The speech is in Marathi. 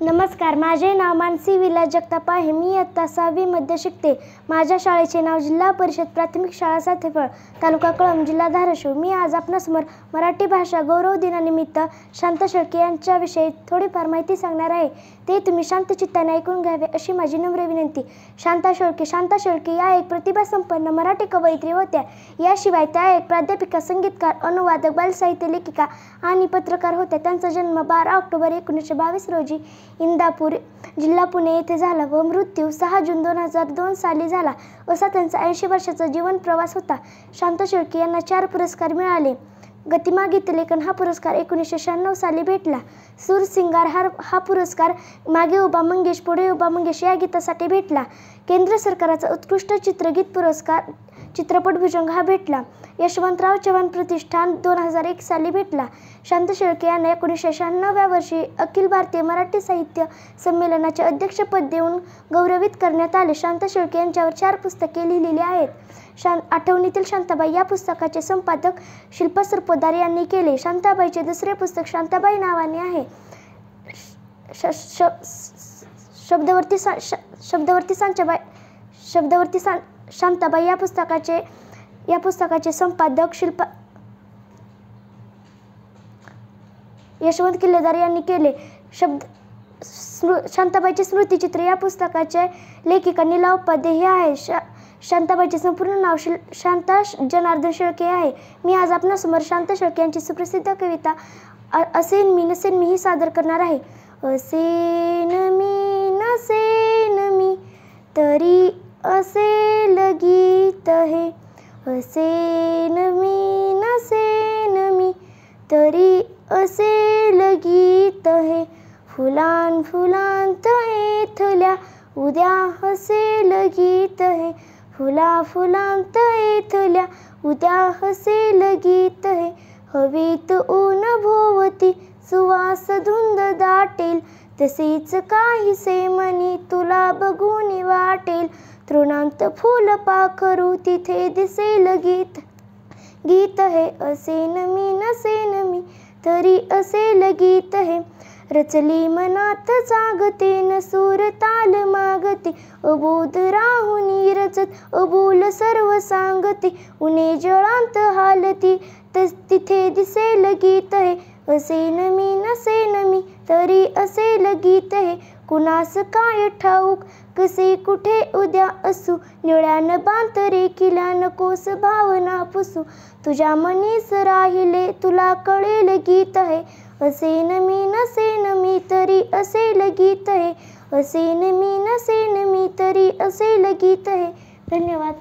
नमस्कार, माझे नाव मानसी विलास जगताप आहे. मी इयत्ता 6वी मध्ये शिकते. माझ्या शाळेचे नाव जिल्हा परिषद प्राथमिक शाळा सातेफळ, तालुका कळंब, जिल्हा धाराशिव. मी आज आपणासमोर मराठी भाषा गौरव दिनानिमित्त शांता शेळके यांच्याविषयी थोडीफार माहिती सांगणार आहे. ते तुम्ही शांत चित्ताने ऐकून घ्यावे अशी माझी नम्र विनंती. शांता शेळके या एक प्रतिभासंपन्न मराठी कवयित्री होत्या. याशिवाय त्या एक प्राध्यापिका, संगीतकार, अनुवादक, बालसाहित्य लेखिका आणि पत्रकार होत्या. त्यांचा जन्म 12 ऑक्टोबर 1922 रोजी इंदापूर, जिल्हा पुणे येथे झाला व मृत्यू 6 जून 2002 साली झाला. असा त्यांचा 80 वर्षाचा जीवन प्रवास होता. शांता शेळके यांना 4 पुरस्कार मिळाले. गतिमा गीतलेखन हा पुरस्कार 1996 साली भेटला. सूरसिंगार हा पुरस्कार मागे उभा मंगेश पुढे उभा मंगेश या गीतासाठी भेटला. केंद्र सरकारचा उत्कृष्ट चित्रगीत पुरस्कार चित्रपट भुजंग हा भेटला. यशवंतराव चव्हाण प्रतिष्ठान 2001 साली भेटला. शांता शेळके यांना 1996व्या वर्षी अखिल भारतीय मराठी साहित्य संमेलनाचे अध्यक्षपद देऊन गौरवित करण्यात आले. शांता शेळके यांच्यावर 4 पुस्तके लिहिलेली आहेत. आठवणीतील शांताबाई या पुस्तकाचे संपादक शिल्पा सरपोतदार यांनी केले. शांताबाईचे दुसरे पुस्तक शांताबाई नावाने आहे. शब्दवरती शांताबाई या पुस्तकाचे संपादक यशवंत किल्लेदार यांनी केले. शांताबाईचे स्मृतिचित्र या पुस्तकाचे लेखिका नीला उपाध्ये हे आहे. शांताबाईचे संपूर्ण नाव शांता जनार्दन शेळके आहे. मी आज आपणासमोर शांता शेळके यांची सुप्रसिद्ध कविता असेन मी नसेन मी ही सादर करणार आहे. असेन मी नसेन मी तरी असेल गीत हे. असेन मी नसेन मी तरी असेल गीत हे. फुलां फुलांत येथल्या उद्या हसेल गीत हे. फुलांत येथल्या उद्या हसेल गीत हे. हवेत ऊन भोवती सुवास धुंद दाटेल. तसेच काहीसे मनी तुला बघून वाटेल. तृणांत फुल पाखरू तिथे दिसेल गीत हे. असेन मी नसेन मी तरी असेल गीत हे. रचली मनात जागते न सूर ताल मागते. अबोध राहुनी रचत अबोल सर्व सांगते. उन्हे जळांत हालती तिथे दिसेल गीत हे. असेन मी नसेन मी तरी असेल गीत हे. कुणास काय ठाऊक कसे कुठे उद्या असू. निळ्यान बांतरे किल्या नकोस भावना पुसू. तुझ्या मनीस राहिले तुला कळेल गीत हे. असेन मी नसेन मी तरी असेल गीत हे. असेन मी नसेन मी तरी असेल गीत हे. धन्यवाद.